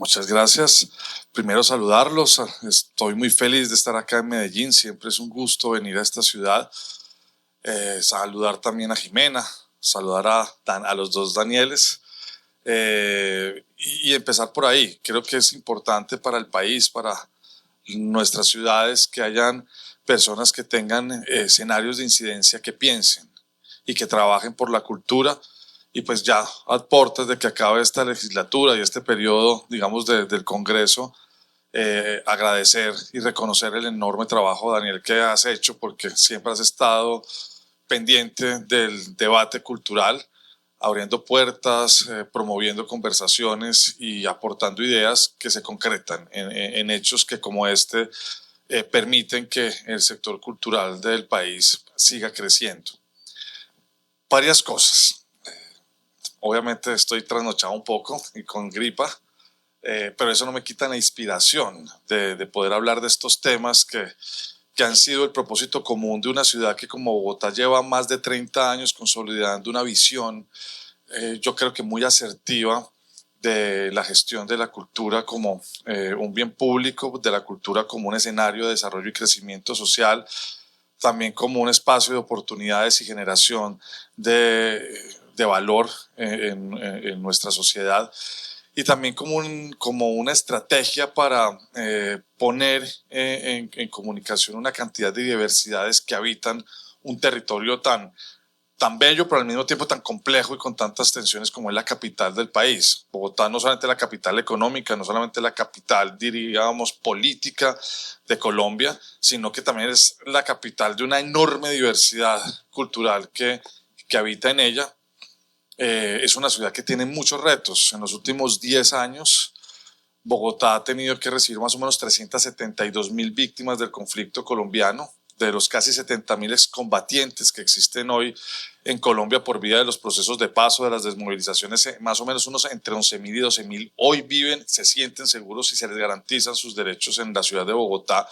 Muchas gracias. Primero saludarlos. Estoy muy feliz de estar acá en Medellín. Siempre es un gusto venir a esta ciudad. Saludar también a Jimena, saludar a los dos Danieles y empezar por ahí. Creo que es importante para el país, para nuestras ciudades, que hayan personas que tengan escenarios de incidencia, que piensen y que trabajen por la cultura. Y pues ya a puertas de que acabe esta legislatura y este periodo, digamos, del Congreso, agradecer y reconocer el enorme trabajo, Daniel, que has hecho, porque siempre has estado pendiente del debate cultural, abriendo puertas, promoviendo conversaciones y aportando ideas que se concretan en hechos que, como este, permiten que el sector cultural del país siga creciendo. Varias cosas. Obviamente estoy trasnochado un poco y con gripa, pero eso no me quita la inspiración de poder hablar de estos temas que han sido el propósito común de una ciudad que, como Bogotá, lleva más de 30 años consolidando una visión, yo creo que muy asertiva, de la gestión de la cultura como un bien público, de la cultura como un escenario de desarrollo y crecimiento social, también como un espacio de oportunidades y generación de valor en nuestra sociedad, y también como una estrategia para poner en comunicación una cantidad de diversidades que habitan un territorio tan bello, pero al mismo tiempo tan complejo y con tantas tensiones como es la capital del país. Bogotá no solamente es la capital económica, no solamente es la capital, diríamos, política de Colombia, sino que también es la capital de una enorme diversidad cultural que habita en ella. Es una ciudad que tiene muchos retos. En los últimos 10 años, Bogotá ha tenido que recibir más o menos 372.000 víctimas del conflicto colombiano, de los casi 70.000 excombatientes que existen hoy en Colombia por vía de los procesos de paso, de las desmovilizaciones. Más o menos unos entre 11.000 y 12.000 hoy viven, se sienten seguros y se les garantizan sus derechos en la ciudad de Bogotá.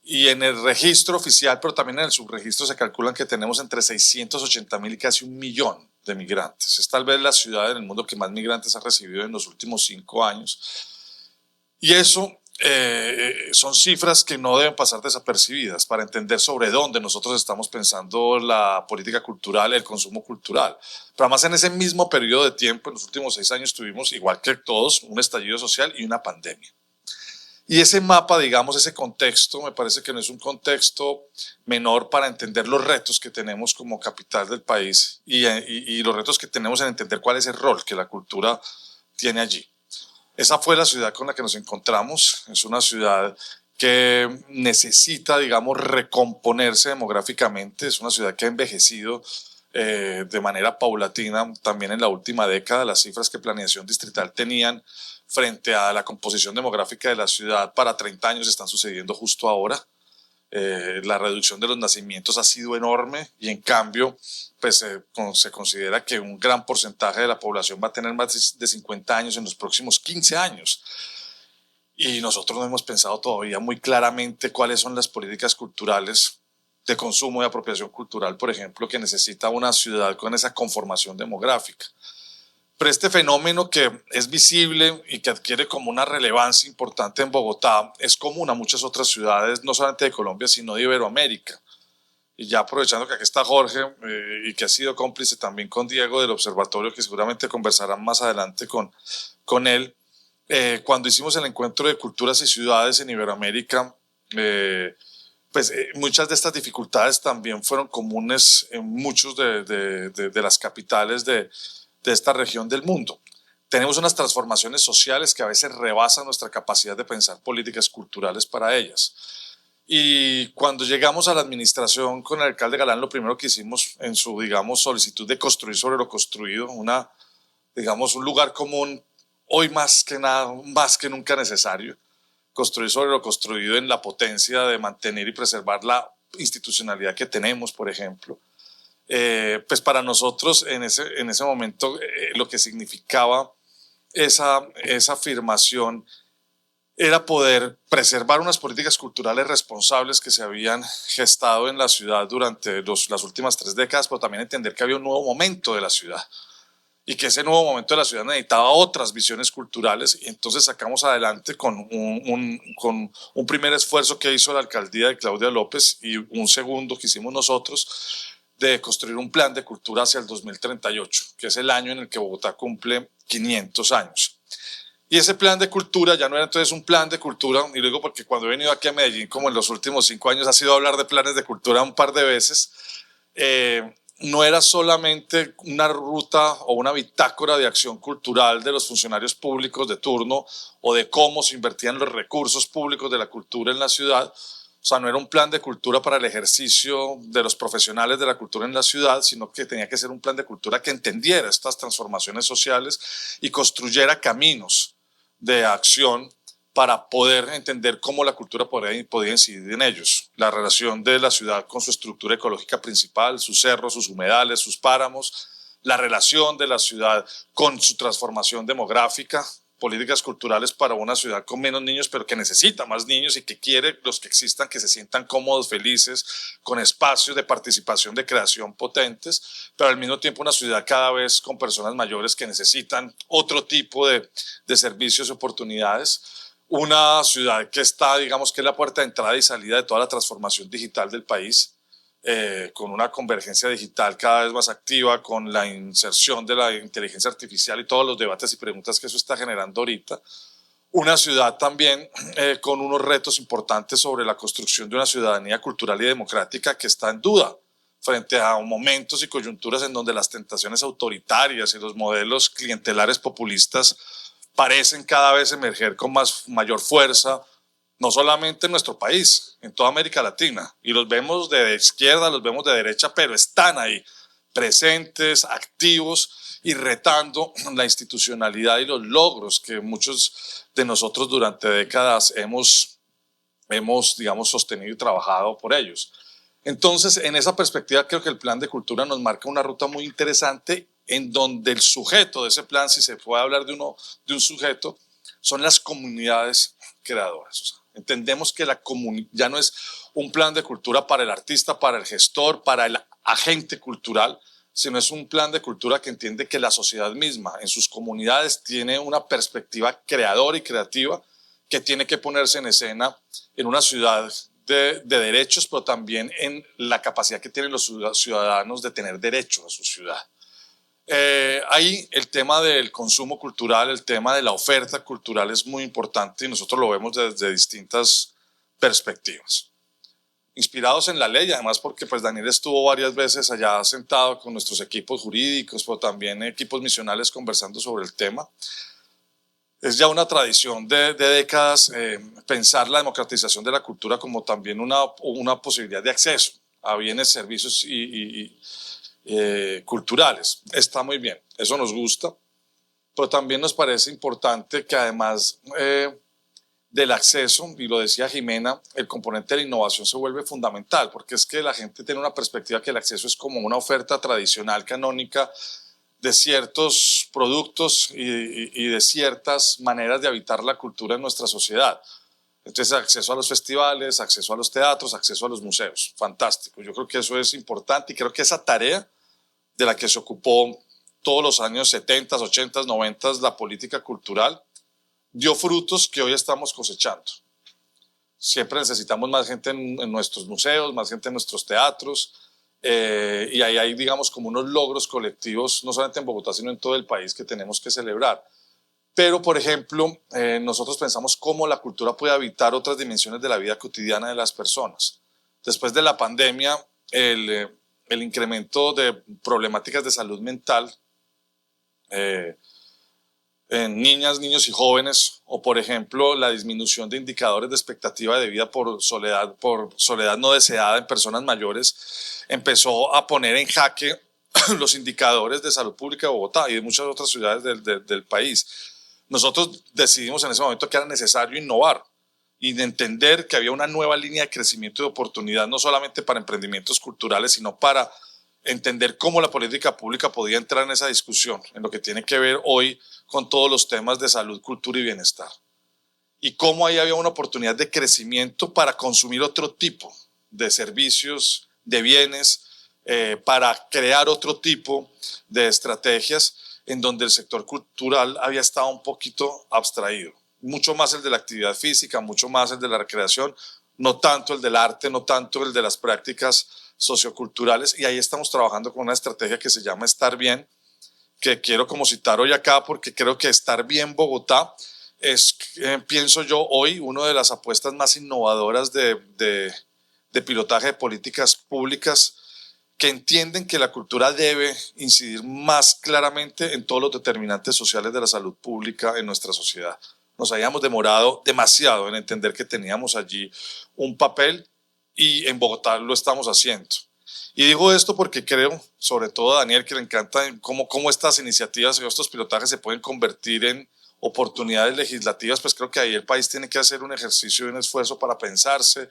Y en el registro oficial, pero también en el subregistro, se calculan que tenemos entre 680.000 y casi 1.000.000 de migrantes. Es tal vez la ciudad en el mundo que más migrantes ha recibido en los últimos 5 años. Y eso son cifras que no deben pasar desapercibidas para entender sobre dónde nosotros estamos pensando la política cultural, el consumo cultural. Pero además, en ese mismo periodo de tiempo, en los últimos 6 años, tuvimos, igual que todos, un estallido social y una pandemia. Y ese mapa, digamos, ese contexto, me parece que no es un contexto menor para entender los retos que tenemos como capital del país y los retos que tenemos en entender cuál es el rol que la cultura tiene allí. Esa fue la ciudad con la que nos encontramos. Es una ciudad que necesita, digamos, recomponerse demográficamente. Es una ciudad que ha envejecido de manera paulatina también en la última década. Las cifras que Planeación Distrital tenían frente a la composición demográfica de la ciudad para 30 años están sucediendo justo ahora. La reducción de los nacimientos ha sido enorme y, en cambio, pues se considera que un gran porcentaje de la población va a tener más de 50 años en los próximos 15 años. Y nosotros no hemos pensado todavía muy claramente cuáles son las políticas culturales de consumo y apropiación cultural, por ejemplo, que necesita una ciudad con esa conformación demográfica. Pero este fenómeno, que es visible y que adquiere como una relevancia importante en Bogotá, es común a muchas otras ciudades, no solamente de Colombia, sino de Iberoamérica. Y ya aprovechando que aquí está Jorge y que ha sido cómplice también con Diego del observatorio, que seguramente conversarán más adelante con él, cuando hicimos el encuentro de culturas y ciudades en Iberoamérica, muchas de estas dificultades también fueron comunes en muchos de las capitales de esta región del mundo. Tenemos unas transformaciones sociales que a veces rebasan nuestra capacidad de pensar políticas culturales para ellas. Y cuando llegamos a la administración con el alcalde Galán, lo primero que hicimos en su, digamos, solicitud de construir sobre lo construido, un lugar común, hoy más que nada, más que nunca necesario, construir sobre lo construido en la potencia de mantener y preservar la institucionalidad que tenemos, por ejemplo. Pues para nosotros en ese momento lo que significaba esa afirmación era poder preservar unas políticas culturales responsables que se habían gestado en la ciudad durante las últimas 3 décadas, pero también entender que había un nuevo momento de la ciudad y que ese nuevo momento de la ciudad necesitaba otras visiones culturales, y entonces sacamos adelante con un primer esfuerzo que hizo la alcaldía de Claudia López y un segundo que hicimos nosotros, de construir un plan de cultura hacia el 2038, que es el año en el que Bogotá cumple 500 años. Y ese plan de cultura ya no era entonces un plan de cultura, y luego porque cuando he venido aquí a Medellín, como en los últimos 5 años, ha sido hablar de planes de cultura un par de veces, no era solamente una ruta o una bitácora de acción cultural de los funcionarios públicos de turno o de cómo se invertían los recursos públicos de la cultura en la ciudad. O sea, no era un plan de cultura para el ejercicio de los profesionales de la cultura en la ciudad, sino que tenía que ser un plan de cultura que entendiera estas transformaciones sociales y construyera caminos de acción para poder entender cómo la cultura podía incidir en ellos. La relación de la ciudad con su estructura ecológica principal, sus cerros, sus humedales, sus páramos, la relación de la ciudad con su transformación demográfica, políticas culturales para una ciudad con menos niños, pero que necesita más niños y que quiere los que existan que se sientan cómodos, felices, con espacios de participación, de creación potentes, pero al mismo tiempo una ciudad cada vez con personas mayores que necesitan otro tipo de servicios y oportunidades. Una ciudad que está, digamos, que es la puerta de entrada y salida de toda la transformación digital del país, con una convergencia digital cada vez más activa, con la inserción de la inteligencia artificial y todos los debates y preguntas que eso está generando ahorita. Una ciudad también con unos retos importantes sobre la construcción de una ciudadanía cultural y democrática que está en duda frente a momentos y coyunturas en donde las tentaciones autoritarias y los modelos clientelares populistas parecen cada vez emerger con mayor fuerza, no solamente en nuestro país, en toda América Latina. Y los vemos de izquierda, los vemos de derecha, pero están ahí, presentes, activos y retando la institucionalidad y los logros que muchos de nosotros durante décadas hemos digamos, sostenido y trabajado por ellos. Entonces, en esa perspectiva, creo que el plan de cultura nos marca una ruta muy interesante en donde el sujeto de ese plan, si se puede hablar de un sujeto, son las comunidades creadoras. O sea, entendemos que ya no es un plan de cultura para el artista, para el gestor, para el agente cultural, sino es un plan de cultura que entiende que la sociedad misma en sus comunidades tiene una perspectiva creadora y creativa que tiene que ponerse en escena en una ciudad de derechos, pero también en la capacidad que tienen los ciudadanos de tener derecho a su ciudad. Ahí el tema del consumo cultural, el tema de la oferta cultural es muy importante y nosotros lo vemos desde distintas perspectivas. Inspirados en la ley, además porque pues Daniel estuvo varias veces allá sentado con nuestros equipos jurídicos, pero también equipos misionales conversando sobre el tema. Es ya una tradición de décadas pensar la democratización de la cultura como también una posibilidad de acceso a bienes, servicios y culturales. Está muy bien, eso nos gusta, pero también nos parece importante que además del acceso, y lo decía Jimena, el componente de la innovación se vuelve fundamental, porque es que la gente tiene una perspectiva que el acceso es como una oferta tradicional, canónica, de ciertos productos y de ciertas maneras de habitar la cultura en nuestra sociedad. Entonces, acceso a los festivales, acceso a los teatros, acceso a los museos. Fantástico. Yo creo que eso es importante y creo que esa tarea de la que se ocupó todos los años 70, 80, 90 la política cultural dio frutos que hoy estamos cosechando. Siempre necesitamos más gente en nuestros museos, más gente en nuestros teatros, y ahí hay, digamos, como unos logros colectivos, no solamente en Bogotá, sino en todo el país que tenemos que celebrar. Pero, por ejemplo, nosotros pensamos cómo la cultura puede habitar otras dimensiones de la vida cotidiana de las personas. Después de la pandemia, el incremento de problemáticas de salud mental en niñas, niños y jóvenes, o por ejemplo la disminución de indicadores de expectativa de vida por soledad no deseada en personas mayores, empezó a poner en jaque los indicadores de salud pública de Bogotá y de muchas otras ciudades del país. Nosotros decidimos en ese momento que era necesario innovar y de entender que había una nueva línea de crecimiento y de oportunidad, no solamente para emprendimientos culturales, sino para entender cómo la política pública podía entrar en esa discusión, en lo que tiene que ver hoy con todos los temas de salud, cultura y bienestar. Y cómo ahí había una oportunidad de crecimiento para consumir otro tipo de servicios, de bienes, para crear otro tipo de estrategias en donde el sector cultural había estado un poquito abstraído. Mucho más el de la actividad física, mucho más el de la recreación, no tanto el del arte, no tanto el de las prácticas socioculturales, y ahí estamos trabajando con una estrategia que se llama Estar Bien, que quiero como citar hoy acá porque creo que Estar Bien Bogotá es, pienso yo, hoy una de las apuestas más innovadoras de pilotaje de políticas públicas que entienden que la cultura debe incidir más claramente en todos los determinantes sociales de la salud pública en nuestra sociedad. Nos habíamos demorado demasiado en entender que teníamos allí un papel y en Bogotá lo estamos haciendo. Y digo esto porque creo, sobre todo a Daniel, que le encanta cómo estas iniciativas y estos pilotajes se pueden convertir en oportunidades legislativas, pues creo que ahí el país tiene que hacer un ejercicio y un esfuerzo para pensarse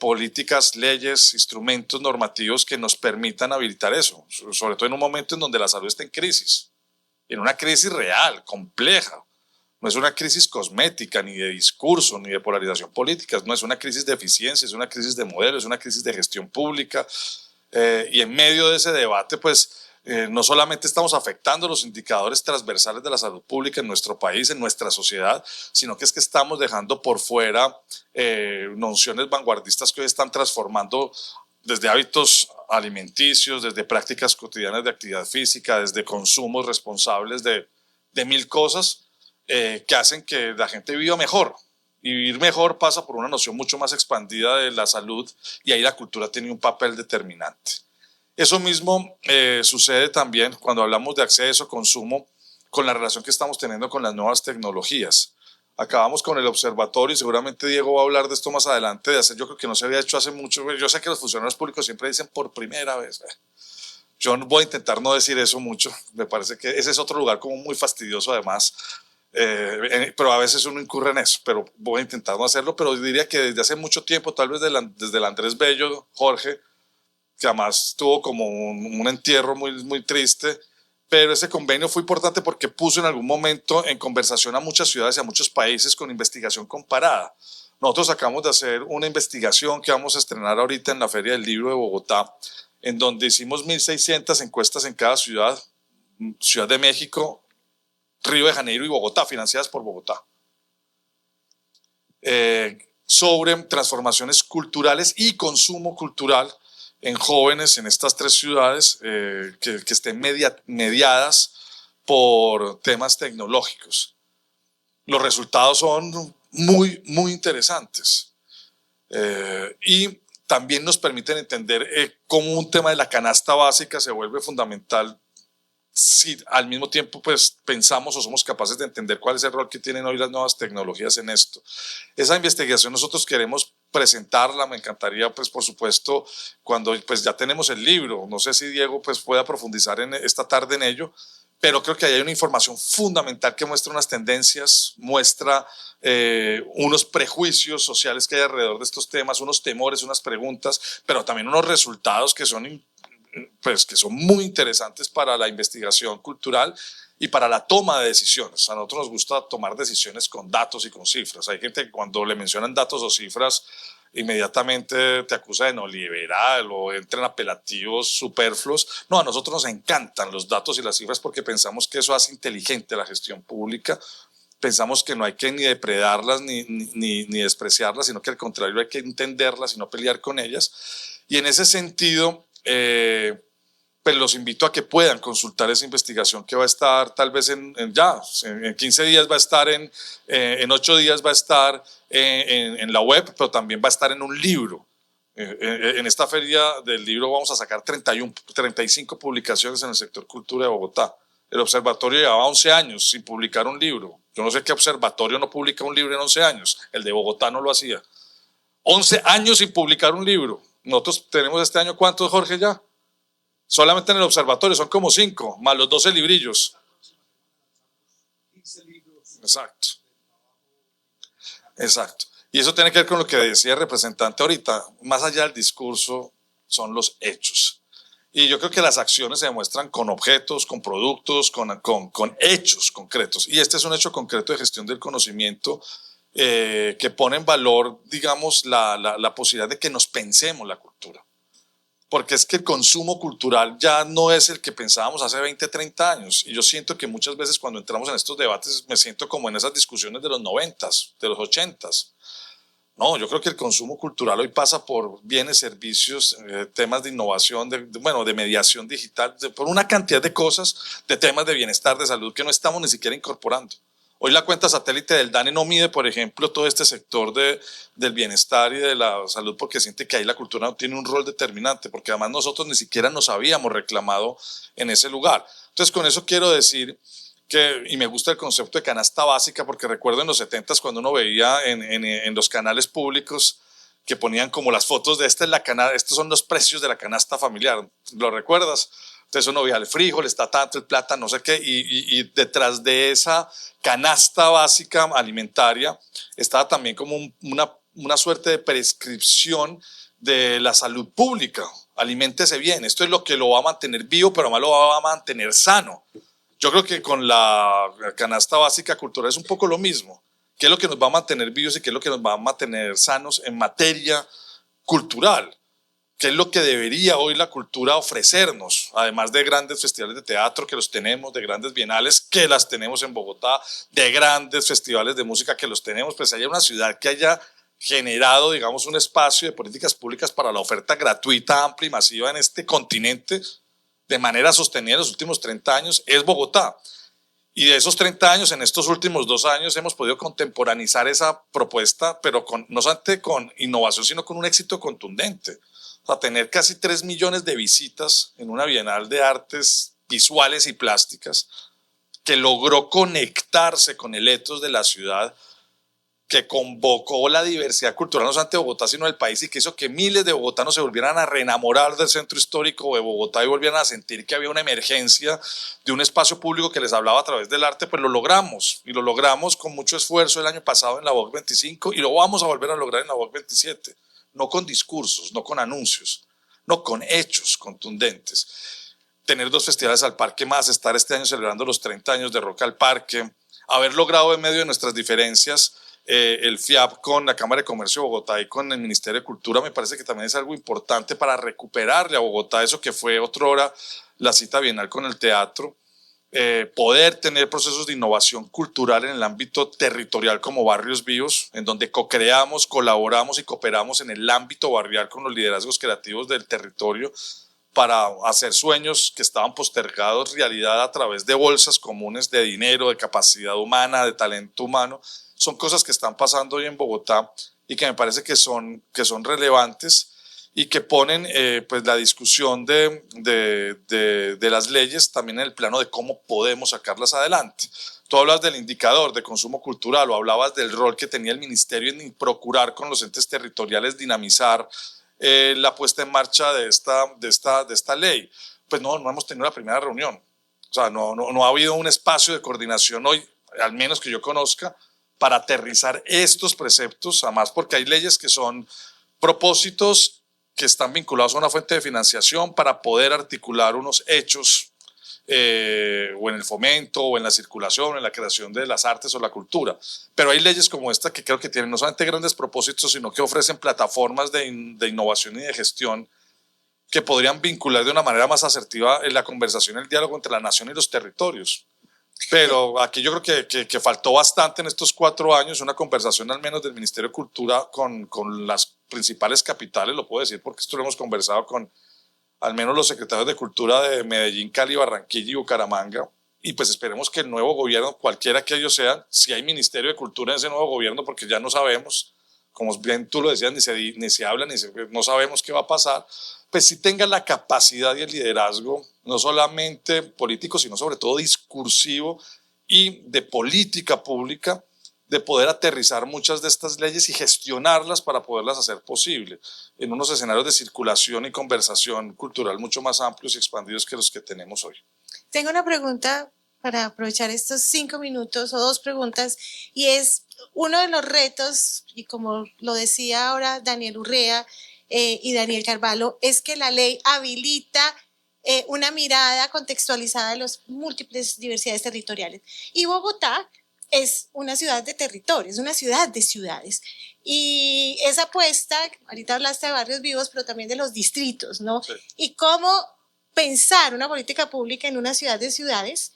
políticas, leyes, instrumentos normativos que nos permitan habilitar eso, sobre todo en un momento en donde la salud está en crisis, en una crisis real, compleja. No es una crisis cosmética, ni de discurso, ni de polarización política, no es una crisis de eficiencia, es una crisis de modelo, es una crisis de gestión pública. Y en medio de ese debate, pues no solamente estamos afectando los indicadores transversales de la salud pública en nuestro país, en nuestra sociedad, sino que es que estamos dejando por fuera nociones vanguardistas que hoy están transformando desde hábitos alimenticios, desde prácticas cotidianas de actividad física, desde consumos responsables de mil cosas que hacen que la gente viva mejor. Y vivir mejor pasa por una noción mucho más expandida de la salud, y ahí la cultura tiene un papel determinante. Eso mismo sucede también cuando hablamos de acceso, consumo, con la relación que estamos teniendo con las nuevas tecnologías. Acabamos con el observatorio y seguramente Diego va a hablar de esto más adelante, de hacer, yo creo que no se había hecho hace mucho. Yo sé que los funcionarios públicos siempre dicen por primera vez. Yo voy a intentar no decir eso mucho, me parece que ese es otro lugar como muy fastidioso además. Pero a veces uno incurre en eso, pero voy a intentar no hacerlo. Pero diría que desde hace mucho tiempo, tal vez desde el Andrés Bello, Jorge, que además tuvo como un entierro muy triste, pero ese convenio fue importante porque puso en algún momento en conversación a muchas ciudades y a muchos países con investigación comparada. Nosotros acabamos de hacer una investigación que vamos a estrenar ahorita en la Feria del Libro de Bogotá, en donde hicimos 1.600 encuestas en cada ciudad, Ciudad de México, Río de Janeiro y Bogotá, financiadas por Bogotá, sobre transformaciones culturales y consumo cultural en jóvenes en estas tres ciudades que estén mediadas por temas tecnológicos. Los resultados son muy interesantes y también nos permiten entender cómo un tema de la canasta básica se vuelve fundamental si al mismo tiempo pues pensamos o somos capaces de entender cuál es el rol que tienen hoy las nuevas tecnologías en esto. Esa investigación nosotros queremos presentarla, me encantaría pues por supuesto cuando pues ya tenemos el libro, no sé si Diego pues pueda profundizar en esta tarde en ello, pero creo que hay una información fundamental que muestra unas tendencias, muestra unos prejuicios sociales que hay alrededor de estos temas, unos temores, unas preguntas, pero también unos resultados que son pues que son muy interesantes para la investigación cultural y para la toma de decisiones. A nosotros nos gusta tomar decisiones con datos y con cifras. Hay gente que cuando le mencionan datos o cifras inmediatamente te acusa de neoliberal o entra en apelativos superfluos. No, a nosotros nos encantan los datos y las cifras porque pensamos que eso hace inteligente la gestión pública. Pensamos que no hay que ni depredarlas ni despreciarlas, sino que al contrario hay que entenderlas y no pelear con ellas. Y en ese sentido, pues los invito a que puedan consultar esa investigación que va a estar tal vez en 15 días va a estar, en 8 días va a estar en la web, pero también va a estar en un libro. En esta feria del libro vamos a sacar 35 publicaciones en el sector cultura de Bogotá. El observatorio llevaba 11 años sin publicar un libro. Yo no sé qué observatorio no publica un libro en 11 años. El de Bogotá no lo hacía. 11 años sin publicar un libro. Nosotros tenemos este año, ¿cuántos, Jorge, ya? Solamente en el observatorio son como 5, más los 12 librillos. Exacto. Exacto. Y eso tiene que ver con lo que decía el representante ahorita. Más allá del discurso, son los hechos. Y yo creo que las acciones se demuestran con objetos, con productos, con hechos concretos. Y este es un hecho concreto de gestión del conocimiento que pone en valor, digamos, la posibilidad de que nos pensemos la cultura. porque es que el consumo cultural ya no es el que pensábamos hace 20, 30 años. Y yo siento que muchas veces cuando entramos en estos debates me siento como en esas discusiones de los 90s, de los 80s. No, yo creo que el consumo cultural hoy pasa por bienes, servicios, temas de innovación, bueno, de mediación digital, por una cantidad de cosas, de temas de bienestar, de salud que no estamos ni siquiera incorporando. Hoy la cuenta satélite del DANE no mide, por ejemplo, todo este sector del bienestar y de la salud porque siente que ahí la cultura no tiene un rol determinante, porque además nosotros ni siquiera nos habíamos reclamado en ese lugar. Entonces, con eso quiero decir y me gusta el concepto de canasta básica porque recuerdo en los 70s cuando uno veía en los canales públicos que ponían como las fotos de estos son los precios de la canasta familiar, ¿lo recuerdas? Entonces uno veía el frijol, está tanto, el plátano, no sé qué, y detrás de esa canasta básica alimentaria estaba también como una suerte de prescripción de la salud pública. Aliméntese bien, esto es lo que lo va a mantener vivo, pero además lo va a mantener sano. Yo creo que con la canasta básica cultural es un poco lo mismo. ¿Qué es lo que nos va a mantener vivos y qué es lo que nos va a mantener sanos en materia cultural? ¿Qué es lo que debería hoy la cultura ofrecernos? Además de grandes festivales de teatro que los tenemos, de grandes bienales que las tenemos en Bogotá, de grandes festivales de música que los tenemos, pues haya una ciudad que haya generado, digamos, un espacio de políticas públicas para la oferta gratuita, amplia y masiva en este continente de manera sostenida en los últimos 30 años, es Bogotá. Y de esos 30 años, en estos últimos 2 años, hemos podido contemporaneizar esa propuesta, pero no solamente con innovación, sino con un éxito contundente. O sea, tener casi 3 millones de visitas en una Bienal de Artes Visuales y Plásticas que logró conectarse con el etos de la ciudad, que convocó la diversidad cultural no solamente de Bogotá, sino del país y que hizo que miles de bogotanos se volvieran a reenamorar del centro histórico de Bogotá y volvieran a sentir que había una emergencia de un espacio público que les hablaba a través del arte, pues lo logramos y lo logramos con mucho esfuerzo el año pasado en la VOC 25 y lo vamos a volver a lograr en la VOC 27, no con discursos, no con anuncios, no con hechos contundentes. Tener 2 festivales al Parque más, estar este año celebrando los 30 años de Rock al Parque, haber logrado en medio de nuestras diferencias el FIAP con la Cámara de Comercio de Bogotá y con el Ministerio de Cultura me parece que también es algo importante para recuperarle a Bogotá eso que fue otrora la cita bienal con el teatro, poder tener procesos de innovación cultural en el ámbito territorial como Barrios Vivos, en donde co-creamos, colaboramos y cooperamos en el ámbito barrial con los liderazgos creativos del territorio para hacer sueños que estaban postergados realidad a través de bolsas comunes de dinero, de capacidad humana, de talento humano. Son cosas que están pasando hoy en Bogotá y que me parece que son relevantes y que ponen pues la discusión de las leyes también en el plano de cómo podemos sacarlas adelante. Tú hablas del indicador de consumo cultural o hablabas del rol que tenía el ministerio en procurar con los entes territoriales dinamizar la puesta en marcha de esta ley. Pues no hemos tenido la primera reunión. O sea, no ha habido un espacio de coordinación hoy, al menos que yo conozca, para aterrizar estos preceptos, además porque hay leyes que son propósitos que están vinculados a una fuente de financiación para poder articular unos hechos o en el fomento o en la circulación, en la creación de las artes o la cultura. Pero hay leyes como esta que creo que tienen no solamente grandes propósitos, sino que ofrecen plataformas de innovación y de gestión que podrían vincular de una manera más asertiva en la conversación, el diálogo entre la nación y los territorios. Pero aquí yo creo que faltó bastante en estos 4 años una conversación al menos del Ministerio de Cultura con las principales capitales, lo puedo decir porque esto lo hemos conversado con al menos los secretarios de Cultura de Medellín, Cali, Barranquilla y Bucaramanga, y pues esperemos que el nuevo gobierno, cualquiera que ellos sean, si hay Ministerio de Cultura en ese nuevo gobierno, porque ya no sabemos, como bien tú lo decías, ni se habla, no sabemos qué va a pasar, pues sí tenga la capacidad y el liderazgo, no solamente político, sino sobre todo discursivo y de política pública, de poder aterrizar muchas de estas leyes y gestionarlas para poderlas hacer posible en unos escenarios de circulación y conversación cultural mucho más amplios y expandidos que los que tenemos hoy. Tengo una pregunta para aprovechar estos 5 minutos o 2 preguntas y es uno de los retos, y como lo decía ahora Daniel Urrea y Daniel Carvalho, es que la ley habilita una mirada contextualizada de las múltiples diversidades territoriales. Y Bogotá es una ciudad de territorio, es una ciudad de ciudades. Y esa apuesta, ahorita hablaste de barrios vivos, pero también de los distritos, ¿no? Sí. Y cómo pensar una política pública en una ciudad de ciudades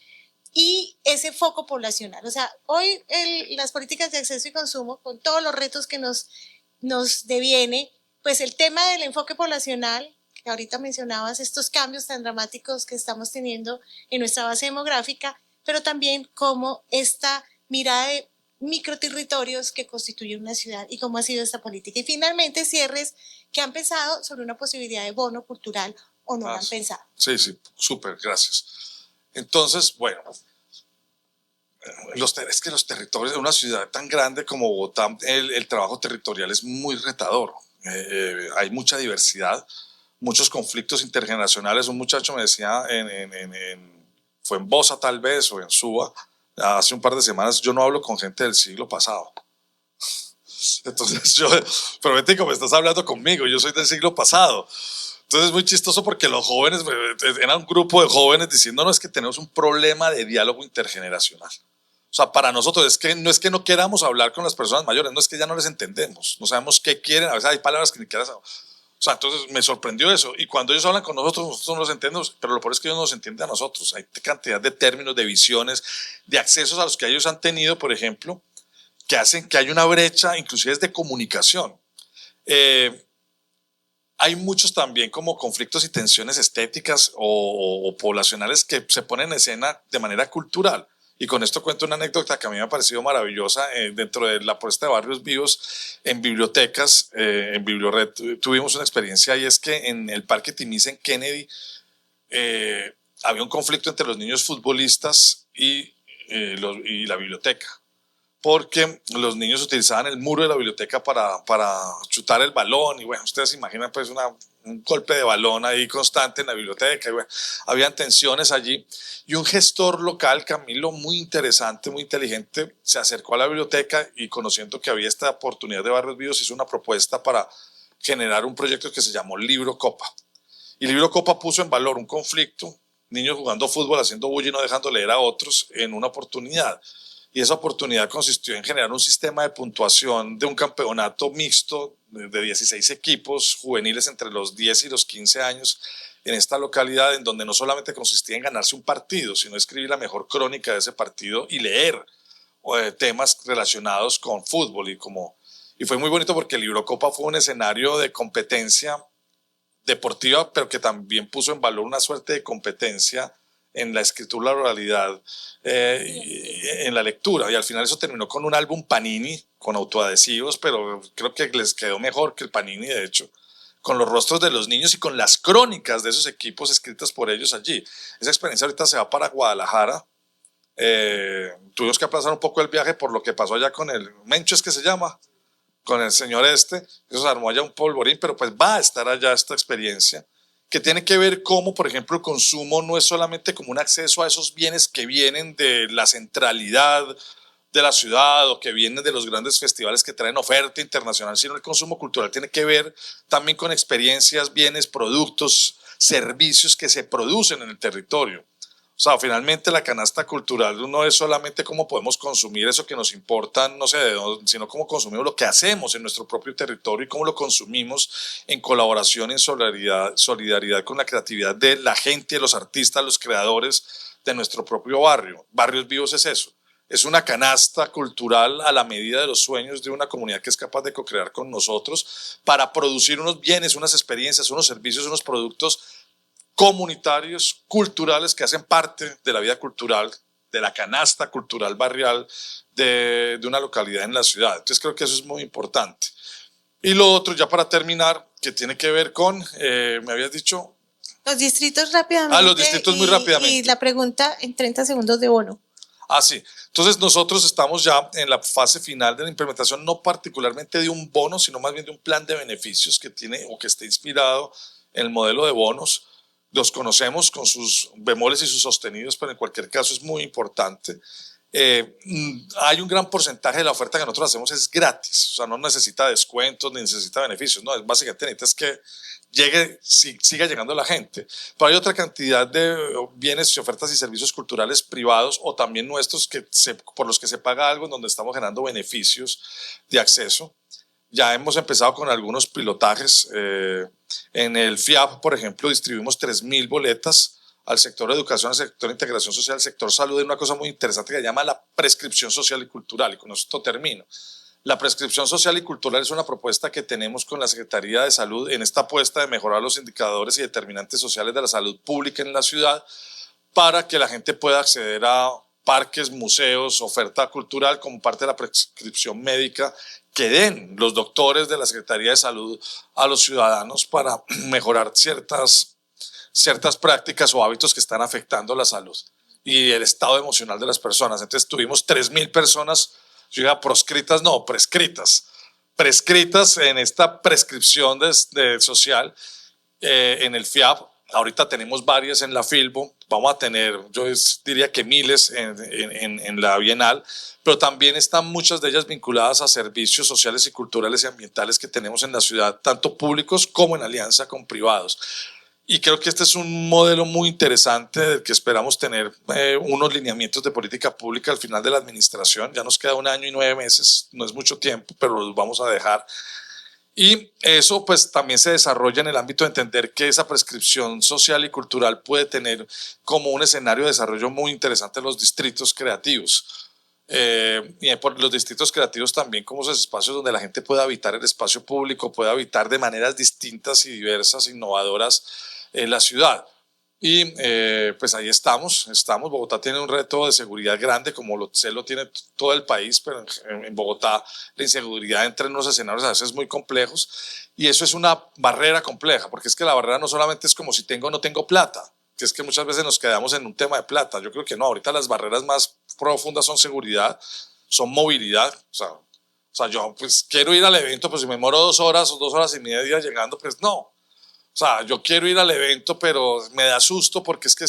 y ese foco poblacional. O sea, hoy las políticas de acceso y consumo, con todos los retos que nos deviene, pues el tema del enfoque poblacional, que ahorita mencionabas, estos cambios tan dramáticos que estamos teniendo en nuestra base demográfica, pero también como esta mirada de microterritorios que constituyen una ciudad y cómo ha sido esta política. Y finalmente cierres que han pensado sobre una posibilidad de bono cultural o no lo han pensado. Sí, sí, súper, gracias. Entonces, bueno, es que los territorios de una ciudad tan grande como Bogotá, el trabajo territorial es muy retador. Hay mucha diversidad, muchos conflictos intergeneracionales. Un muchacho me decía, fue en Bosa tal vez, o en Suba, hace un par de semanas, yo no hablo con gente del siglo pasado. Entonces yo, pero Betico, me estás hablando conmigo, yo soy del siglo pasado. Entonces es muy chistoso porque los jóvenes, era un grupo de jóvenes diciéndonos que tenemos un problema de diálogo intergeneracional. O sea, para nosotros no es que no queramos hablar con las personas mayores, no es que ya no les entendemos, no sabemos qué quieren, a veces hay palabras que ni quieras. O sea, entonces me sorprendió eso. Y cuando ellos hablan con nosotros no los entendemos, pero lo peor es que ellos no nos entienden a nosotros. Hay cantidad de términos, de visiones, de accesos a los que ellos han tenido, por ejemplo, que hacen que haya una brecha, inclusive de comunicación. Hay muchos también como conflictos y tensiones estéticas o poblacionales que se ponen en escena de manera cultural. Y con esto cuento una anécdota que a mí me ha parecido maravillosa. Dentro de la apuesta de Barrios Vivos, en bibliotecas, en Bibliored, tuvimos una experiencia, y es que en el Parque Timis en Kennedy había un conflicto entre los niños futbolistas y la biblioteca, porque los niños utilizaban el muro de la biblioteca para chutar el balón, y bueno, ustedes se imaginan pues un golpe de balón ahí constante en la biblioteca, y bueno, habían tensiones allí, y un gestor local, Camilo, muy interesante, muy inteligente, se acercó a la biblioteca y, conociendo que había esta oportunidad de Barrios Vivos, hizo una propuesta para generar un proyecto que se llamó Libro Copa. Y Libro Copa puso en valor un conflicto, niños jugando fútbol, haciendo bulla y no dejando leer a otros, en una oportunidad. Y esa oportunidad consistió en generar un sistema de puntuación de un campeonato mixto de 16 equipos juveniles entre los 10 y los 15 años en esta localidad, en donde no solamente consistía en ganarse un partido, sino escribir la mejor crónica de ese partido y leer temas relacionados con fútbol. Y fue muy bonito porque el Librocopa fue un escenario de competencia deportiva, pero que también puso en valor una suerte de competencia en la escritura, la oralidad, en la lectura. Y al final eso terminó con un álbum Panini, con autoadhesivos, pero creo que les quedó mejor que el Panini, de hecho, con los rostros de los niños y con las crónicas de esos equipos escritas por ellos allí. Esa experiencia ahorita se va para Guadalajara. Tuvimos que aplazar un poco el viaje por lo que pasó allá con el Mencho, es que se llama, con el señor eso se armó allá un polvorín, pero pues va a estar allá esta experiencia, que tiene que ver cómo, por ejemplo, el consumo no es solamente como un acceso a esos bienes que vienen de la centralidad de la ciudad o que vienen de los grandes festivales que traen oferta internacional, sino el consumo cultural tiene que ver también con experiencias, bienes, productos, servicios que se producen en el territorio. O sea, finalmente la canasta cultural no es solamente cómo podemos consumir eso que nos importa, no sé de dónde, sino cómo consumimos lo que hacemos en nuestro propio territorio y cómo lo consumimos en colaboración, en solidaridad con la creatividad de la gente, los artistas, los creadores de nuestro propio barrio. Barrios Vivos es eso. Es una canasta cultural a la medida de los sueños de una comunidad que es capaz de co-crear con nosotros para producir unos bienes, unas experiencias, unos servicios, unos productos comunitarios, culturales, que hacen parte de la vida cultural, de la canasta cultural barrial de una localidad en la ciudad. Entonces creo que eso es muy importante. Y lo otro, ya para terminar, que tiene que ver con, me habías dicho... Los distritos rápidamente. Los distritos muy rápidamente. Y la pregunta en 30 segundos de bono. Sí. Entonces nosotros estamos ya en la fase final de la implementación, no particularmente de un bono, sino más bien de un plan de beneficios que tiene o que está inspirado en el modelo de bonos. Los conocemos con sus bemoles y sus sostenidos, pero en cualquier caso es muy importante. hay un gran porcentaje de la oferta que nosotros hacemos es gratis, o sea, no necesita descuentos ni necesita beneficios, no, es básicamente necesitas que siga llegando la gente. Pero hay otra cantidad de bienes y ofertas y servicios culturales privados o también nuestros por los que se paga algo en donde estamos generando beneficios de acceso. Ya hemos empezado con algunos pilotajes. En el FIAP, por ejemplo, distribuimos 3.000 boletas al sector educación, al sector integración social, al sector salud, en una cosa muy interesante que se llama la prescripción social y cultural, y con esto termino. La prescripción social y cultural es una propuesta que tenemos con la Secretaría de Salud en esta apuesta de mejorar los indicadores y determinantes sociales de la salud pública en la ciudad para que la gente pueda acceder a parques, museos, oferta cultural como parte de la prescripción médica que den los doctores de la Secretaría de Salud a los ciudadanos para mejorar ciertas prácticas o hábitos que están afectando la salud y el estado emocional de las personas. Entonces tuvimos 3.000 personas, yo digo proscritas, no, prescritas en esta prescripción de social en el FIAP. Ahorita tenemos varias en la Filbo, vamos a tener, yo diría que miles en la Bienal, pero también están muchas de ellas vinculadas a servicios sociales y culturales y ambientales que tenemos en la ciudad, tanto públicos como en alianza con privados. Y creo que este es un modelo muy interesante del que esperamos tener unos lineamientos de política pública al final de la administración. Ya nos queda 1 año y 9 meses, no es mucho tiempo, pero los vamos a dejar. Y eso pues también se desarrolla en el ámbito de entender que esa prescripción social y cultural puede tener como un escenario de desarrollo muy interesante los distritos creativos. Y por los distritos creativos también como esos espacios donde la gente pueda habitar el espacio público, pueda habitar de maneras distintas y diversas, innovadoras la ciudad. Y pues ahí estamos. Bogotá tiene un reto de seguridad grande, como lo tiene todo el país, pero en Bogotá la inseguridad entra en unos escenarios a veces muy complejos y eso es una barrera compleja, porque es que la barrera no solamente es como si tengo o no tengo plata, que es que muchas veces nos quedamos en un tema de plata. Yo creo que no, ahorita las barreras más profundas son seguridad, son movilidad. O sea, yo pues quiero ir al evento, pues si me demoro 2 horas o 2 horas y media llegando, pues no. O sea, yo quiero ir al evento, pero me da susto porque es que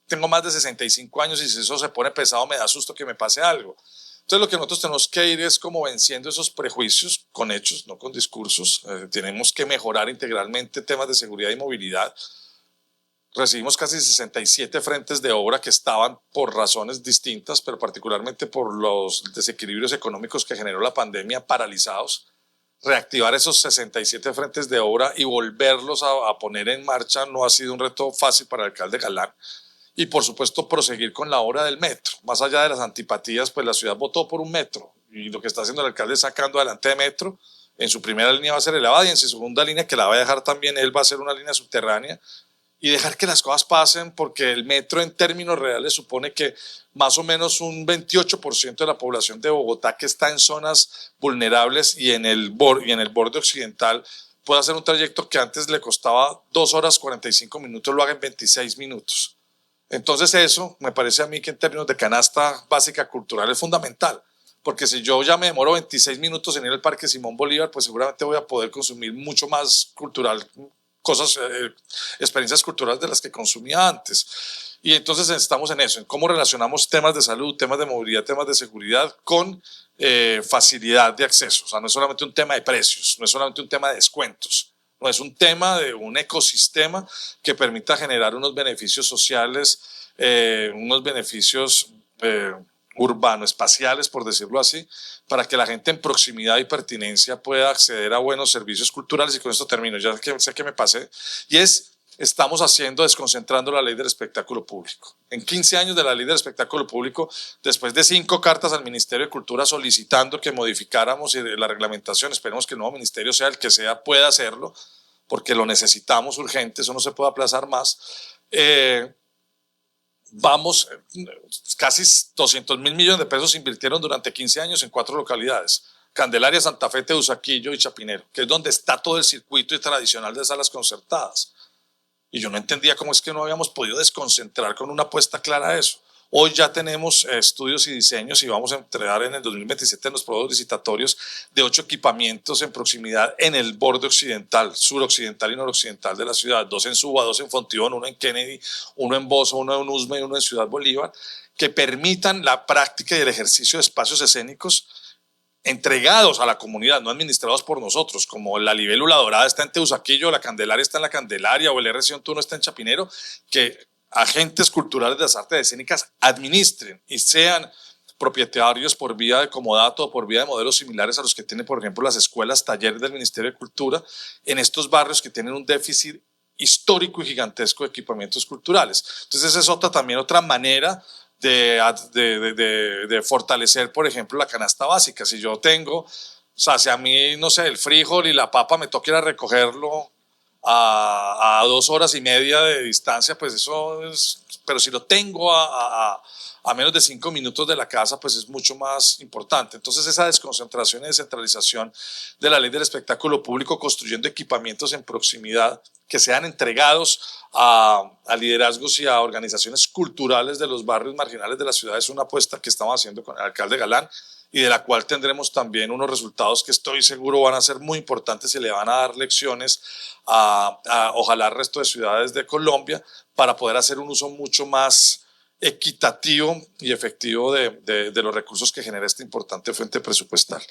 tengo más de 65 años y si eso se pone pesado me da susto que me pase algo. Entonces lo que nosotros tenemos que ir es como venciendo esos prejuicios con hechos, no con discursos. Tenemos que mejorar integralmente temas de seguridad y movilidad. Recibimos casi 67 frentes de obra que estaban por razones distintas, pero particularmente por los desequilibrios económicos que generó la pandemia paralizados. Reactivar esos 67 frentes de obra y volverlos a poner en marcha no ha sido un reto fácil para el alcalde Galán. Y por supuesto proseguir con la obra del metro. Más allá de las antipatías, pues la ciudad votó por un metro y lo que está haciendo el alcalde es sacando adelante de metro. En su primera línea va a ser elevada y en su segunda línea, que la va a dejar también él, va a ser una línea subterránea y dejar que las cosas pasen, porque el metro en términos reales supone que más o menos un 28% de la población de Bogotá que está en zonas vulnerables y en el borde occidental puede hacer un trayecto que antes le costaba 2 horas 45 minutos, lo haga en 26 minutos. Entonces eso me parece a mí que en términos de canasta básica cultural es fundamental, porque si yo ya me demoro 26 minutos en ir al Parque Simón Bolívar, pues seguramente voy a poder consumir mucho más cultural, experiencias culturales de las que consumía antes. Y entonces estamos en eso, en cómo relacionamos temas de salud, temas de movilidad, temas de seguridad con facilidad de acceso. O sea, no es solamente un tema de precios, no es solamente un tema de descuentos, no es un tema de un ecosistema que permita generar unos beneficios sociales, unos beneficios urbano-espaciales, por decirlo así, para que la gente en proximidad y pertinencia pueda acceder a buenos servicios culturales. Y con esto termino, ya que sé que me pasé, y estamos desconcentrando la ley del espectáculo público. En 15 años de la ley del espectáculo público, después de 5 cartas al Ministerio de Cultura solicitando que modificáramos la reglamentación, esperemos que el nuevo ministerio, sea el que sea, pueda hacerlo, porque lo necesitamos urgente, eso no se puede aplazar más. Casi 200.000 millones de pesos se invirtieron durante 15 años en 4 localidades: Candelaria, Santa Fe, Teusaquillo y Chapinero, que es donde está todo el circuito tradicional de salas concertadas. Y yo no entendía cómo es que no habíamos podido desconcentrar con una apuesta clara a eso. Hoy ya tenemos estudios y diseños y vamos a entregar en el 2027 en los productos licitatorios de 8 equipamientos en proximidad en el borde occidental, suroccidental y noroccidental de la ciudad, 2 en Suba, 2 en Fontibón, 1 en Kennedy, 1 en Bosa, 1 en Usme y 1 en Ciudad Bolívar, que permitan la práctica y el ejercicio de espacios escénicos entregados a la comunidad, no administrados por nosotros, como la libélula dorada está en Teusaquillo, la Candelaria está en la Candelaria o el R101 está en Chapinero, que agentes culturales de las artes escénicas administren y sean propietarios por vía de comodato o por vía de modelos similares a los que tienen, por ejemplo, las escuelas, talleres del Ministerio de Cultura en estos barrios que tienen un déficit histórico y gigantesco de equipamientos culturales. Entonces esa es otra manera de fortalecer, por ejemplo, la canasta básica. Si yo tengo, o sea, si a mí, no sé, el frijol y la papa me toca ir a recogerlo a 2 horas y media de distancia, pues eso es, pero si lo tengo a menos de 5 minutos de la casa, pues es mucho más importante. Entonces esa desconcentración y descentralización de la ley del espectáculo público, construyendo equipamientos en proximidad que sean entregados a liderazgos y a organizaciones culturales de los barrios marginales de la ciudad, es una apuesta que estamos haciendo con el alcalde Galán y de la cual tendremos también unos resultados que estoy seguro van a ser muy importantes y le van a dar lecciones ojalá al resto de ciudades de Colombia para poder hacer un uso mucho más equitativo y efectivo de los recursos que genera esta importante fuente presupuestal.